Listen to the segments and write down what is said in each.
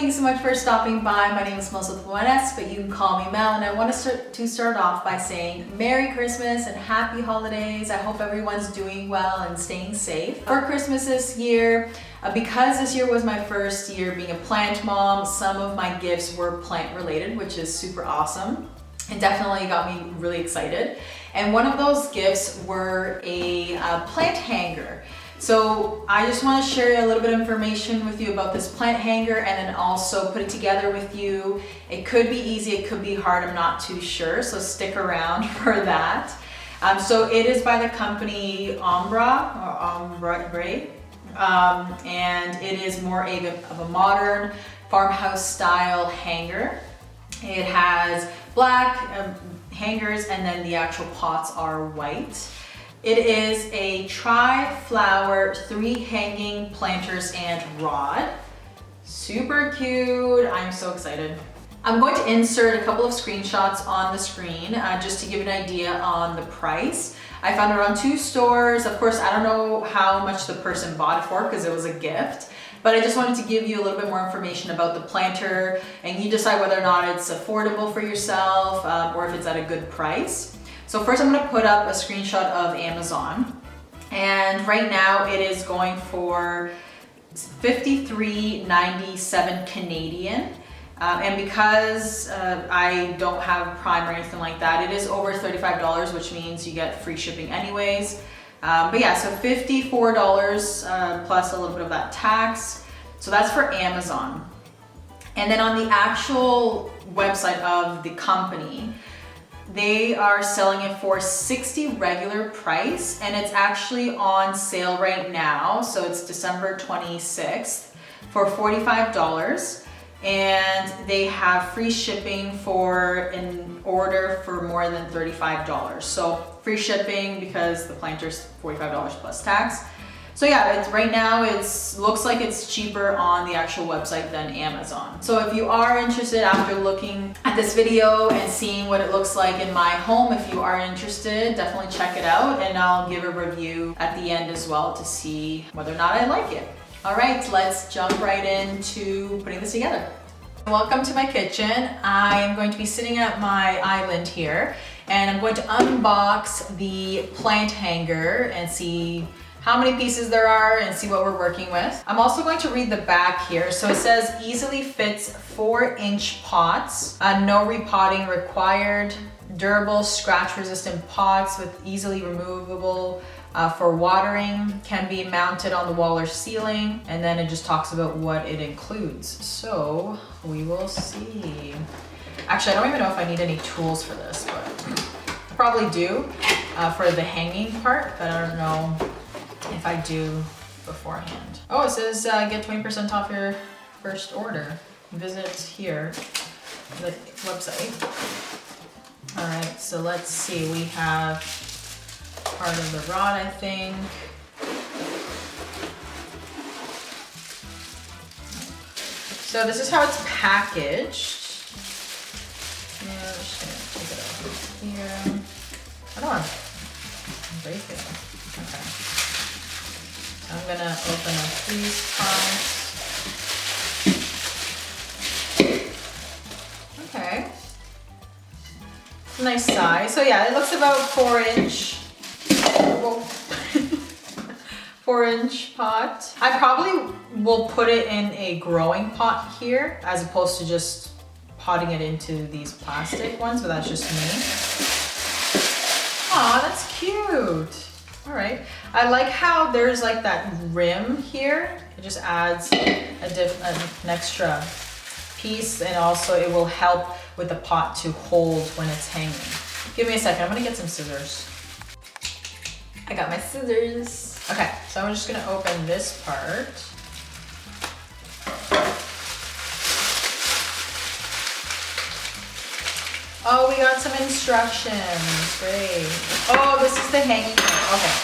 thanks so much for stopping by. My name is Melissa with one S, but you can call me Mel, and I want to start off by saying Merry Christmas and Happy Holidays. I hope everyone's doing well and staying safe. For Christmas this year, because this year was my first year being a plant mom, some of my gifts were plant related, which is super awesome and definitely got me really excited. And one of those gifts were a plant hanger. So I just want to share a little bit of information with you about this plant hanger and then also put it together with you. It could be easy, it could be hard, I'm not too sure, so stick around for that. So it is by the company Ombra, and it is more of a modern farmhouse style hanger. It has black hangers and then the actual pots are white. It is a Triflora 3 hanging planters and rod. Super cute, I'm so excited. I'm going to insert a couple of screenshots on the screen just to give an idea on the price. I found it on 2 stores. Of course, I don't know how much the person bought it for because it was a gift, but I just wanted to give you a little bit more information about the planter and you decide whether or not it's affordable for yourself or if it's at a good price. So first I'm going to put up a screenshot of Amazon, and right now it is going for $53.97 Canadian. And because I don't have Prime or anything like that, it is over $35, which means you get free shipping anyways. But yeah, so $54 plus a little bit of that tax. So that's for Amazon. And then on the actual website of the company, they are selling it for $60 regular price, and it's actually on sale right now. So it's December 26th for $45, and they have free shipping for an order for more than $35. So free shipping because the planter's $45 plus tax. So yeah, it's right now looks like it's cheaper on the actual website than Amazon. So if you are interested after looking at this video and seeing what it looks like in my home, if you are interested, definitely check it out and I'll give a review at the end as well to see whether or not I like it. All right, let's jump right into putting this together. Welcome to my kitchen. I am going to be sitting at my island here and I'm going to unbox the plant hanger and see how many pieces there are and see what we're working with. I'm also going to read the back here. So it says easily fits 4-inch pots, no repotting required, durable scratch resistant pots with easily removable for watering, can be mounted on the wall or ceiling, and then it just talks about what it includes. So we will see. Actually, I don't even know if I need any tools for this, but I probably do for the hanging part, but I don't know if I do beforehand. Oh, it says get 20% off your first order. Visit here, the website. All right, so let's see. We have part of the rod, I think. So this is how it's packaged. Yeah, I'm just gonna take it out here. I don't want to break it. Okay. I'm gonna open up these parts. Okay. Nice size. So yeah, it looks about 4-inch. 4-inch pot. I probably will put it in a growing pot here as opposed to just potting it into these plastic ones, but that's just me. Aw, that's cute. All right, I like how there's like that rim here. It just adds an extra piece, and also it will help with the pot to hold when it's hanging. Give me a second, I'm gonna get some scissors. I got my scissors. Okay, so I'm just gonna open this part. Oh, we got some instructions, great. Oh, this is the hanging part, okay.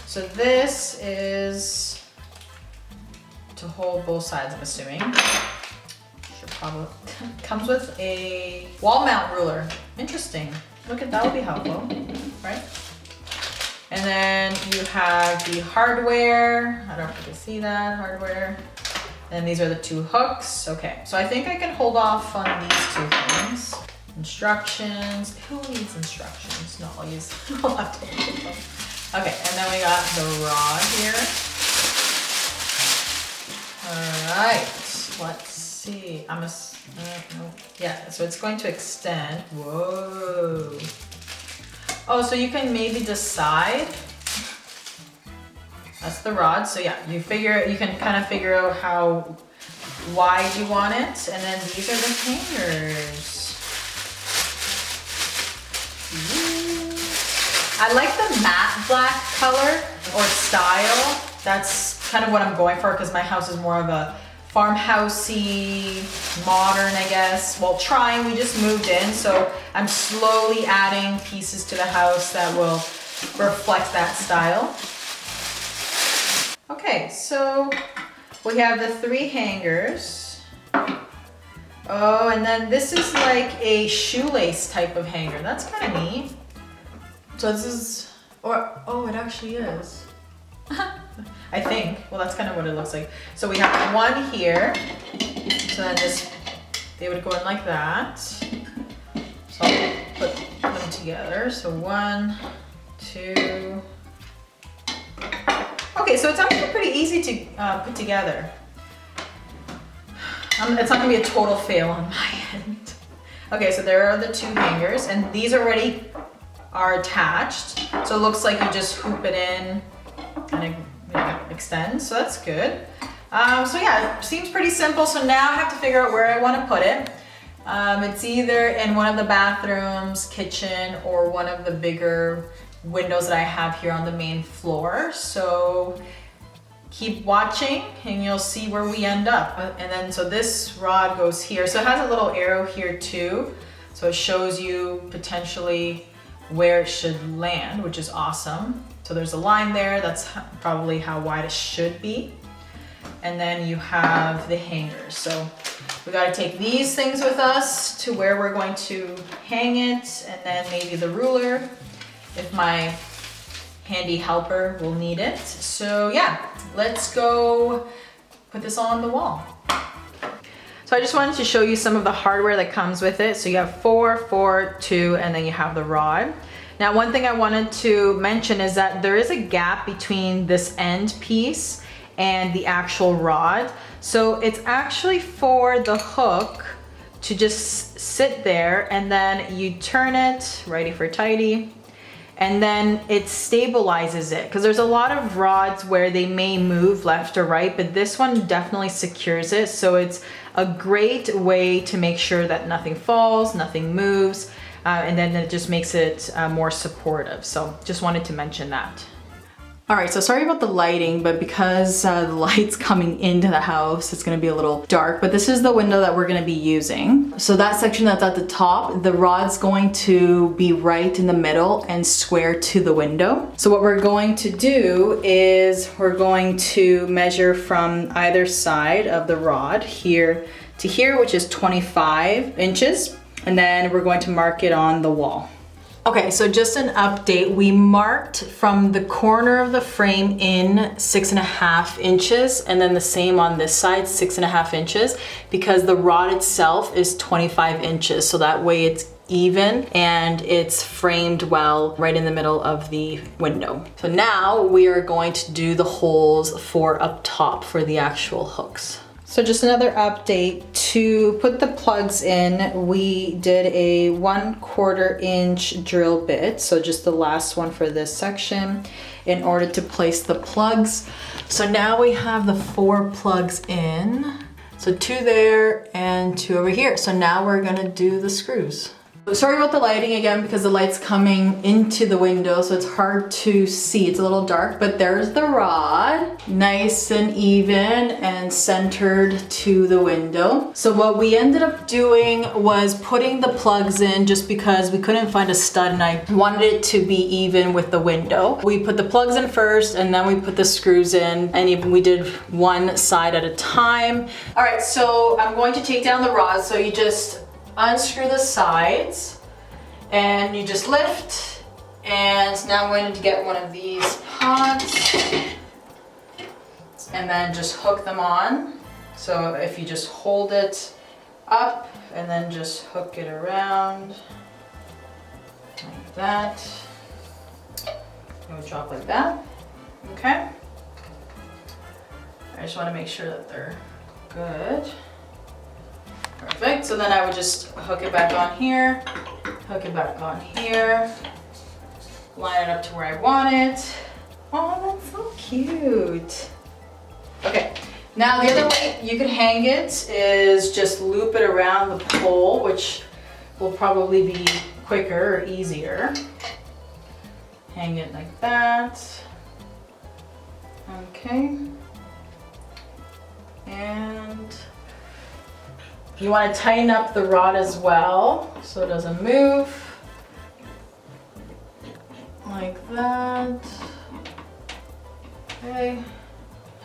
So this is to hold both sides, I'm assuming. Should probably, comes with a wall mount ruler. Interesting, look at that, would be helpful, right? And then you have the hardware. I don't know if you can see that, hardware. And these are the 2 hooks. Okay, so I think I can hold off on these 2 things. Instructions. Who needs instructions? No, I'll have to look at them. Okay, and then we got the rod here. All right, let's see. No. Yeah, so it's going to extend. Whoa. Oh, so you can maybe decide. That's the rod. So yeah, you can kind of figure out how wide you want it. And then these are the hangers. I like the matte black color or style. That's kind of what I'm going for because my house is more of a farmhousey, modern, I guess. Well, trying, we just moved in, so I'm slowly adding pieces to the house that will reflect that style. Okay, so we have the 3 hangers. Oh, and then this is like a shoelace type of hanger. That's kind of neat. So this is, oh, it actually is. I think. Well, that's kind of what it looks like. So we have 1 here. So then they would go in like that. So I'll put them together. So 1, 2. Okay, so it's actually pretty easy to put together. It's not gonna be a total fail on my end. Okay, so there are the 2 hangers, and these already are attached. So it looks like you just hoop it in and it extends, so that's good. So yeah, it seems pretty simple. So now I have to figure out where I want to put it. It's either in one of the bathrooms, kitchen, or one of the bigger windows that I have here on the main floor. So keep watching and you'll see where we end up. And then, so this rod goes here. So it has a little arrow here too. So it shows you potentially where it should land, which is awesome. So there's a line there. That's probably how wide it should be. And then you have the hangers. So we got to take these things with us to where we're going to hang it, and then maybe the ruler if my handy helper will need it. So yeah, let's go put this on the wall. So I just wanted to show you some of the hardware that comes with it. So you have 4, 4, 2, and then you have the rod. Now, one thing I wanted to mention is that there is a gap between this end piece and the actual rod. So it's actually for the hook to just sit there, and then you turn it righty for tighty, and then it stabilizes it. Because there's a lot of rods where they may move left or right, but this one definitely secures it. So it's a great way to make sure that nothing falls, nothing moves, and then it just makes it more supportive. So just wanted to mention that. All right, so sorry about the lighting, but because the light's coming into the house, it's gonna be a little dark, but this is the window that we're gonna be using. So that section that's at the top, the rod's going to be right in the middle and square to the window. So what we're going to do is we're going to measure from either side of the rod here to here, which is 25 inches, and then we're going to mark it on the wall. Okay, so just an update. We marked from the corner of the frame in 6.5 inches, and then the same on this side, 6.5 inches, because the rod itself is 25 inches. So that way it's even and it's framed well right in the middle of the window. So now we are going to do the holes for up top for the actual hooks. So just another update, to put the plugs in, we did a 1/4 inch drill bit, so just the last one for this section, in order to place the plugs. So now we have the 4 plugs in, so 2 there and 2 over here. So now we're gonna do the screws. Sorry about the lighting again, because the light's coming into the window, so it's hard to see. It's a little dark, but there's the rod, nice and even and centered to the window. So what we ended up doing was putting the plugs in, just because we couldn't find a stud and I wanted it to be even with the window. We put the plugs in first, and then we put the screws in, and we did one side at a time. All right, so I'm going to take down the rod. So you just unscrew the sides and you just lift, and now I'm going to get one of these pots and then just hook them on. So if you just hold it up and then just hook it around like that, it would drop like that. Okay. I just want to make sure that they're good. Perfect. So then I would just hook it back on here, hook it back on here, line it up to where I want it. Oh, that's so cute. Okay. Now the other way you could hang it is just loop it around the pole, which will probably be quicker or easier. Hang it like that. Okay. And you want to tighten up the rod as well so it doesn't move. Like that. Okay.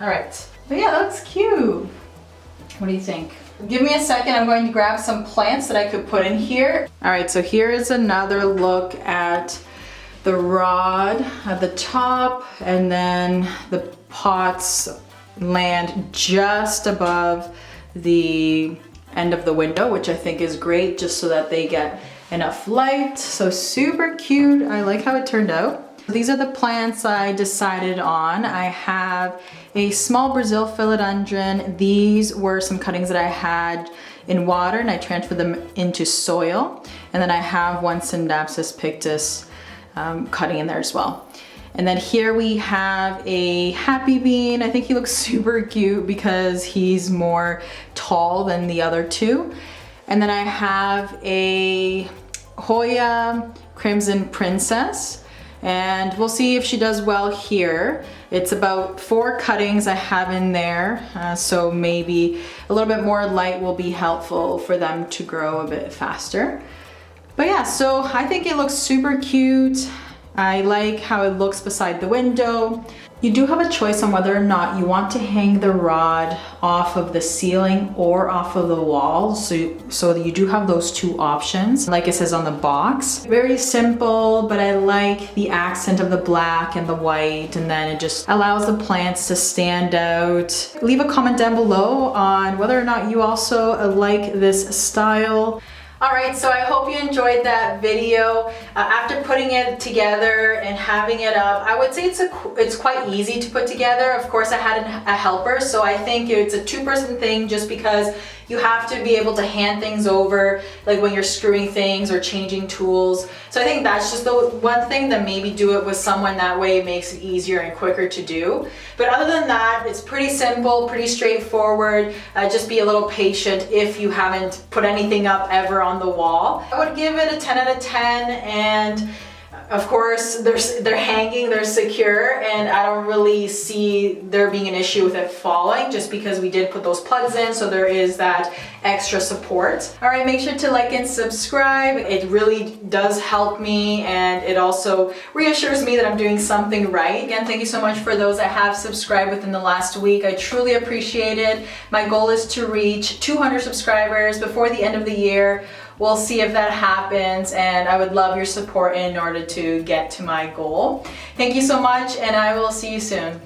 All right. But yeah, that looks cute. What do you think? Give me a second, I'm going to grab some plants that I could put in here. All right, so here is another look at the rod at the top, and then the pots land just above the end of the window, which I think is great, just so that they get enough light. So super cute. I like how it turned out. These are the plants I decided on. I have a small Brazil philodendron. These were some cuttings that I had in water and I transferred them into soil. And then I have one Syndapsis pictus cutting in there as well. And then here we have a happy bean. I think he looks super cute because he's more tall than the other two. And then I have a Hoya Crimson Princess. And we'll see if she does well here. It's about 4 cuttings I have in there, so maybe a little bit more light will be helpful for them to grow a bit faster. But yeah, so I think it looks super cute. I like how it looks beside the window. You do have a choice on whether or not you want to hang the rod off of the ceiling or off of the wall. So you do have those 2 options, like it says on the box. Very simple, but I like the accent of the black and the white, and then it just allows the plants to stand out. Leave a comment down below on whether or not you also like this style. All right, so I hope you enjoyed that video. After putting it together and having it up, I would say it's quite easy to put together. Of course, I had a helper, so I think it's a 2-person thing just because you have to be able to hand things over, like when you're screwing things or changing tools. So I think that's just the one thing, that maybe do it with someone, that way it makes it easier and quicker to do. But other than that, it's pretty simple, pretty straightforward. Just be a little patient if you haven't put anything up ever on the wall. I would give it a 10 out of 10, and of course they're hanging, they're secure, and I don't really see there being an issue with it falling, just because we did put those plugs in, so there is that extra support. All right, make sure to like and subscribe. It really does help me, and it also reassures me that I'm doing something right. Again, thank you so much for those that have subscribed within the last week. I truly appreciate it. My goal is to reach 200 subscribers before the end of the year. We'll see if that happens, and I would love your support in order to get to my goal. Thank you so much, and I will see you soon.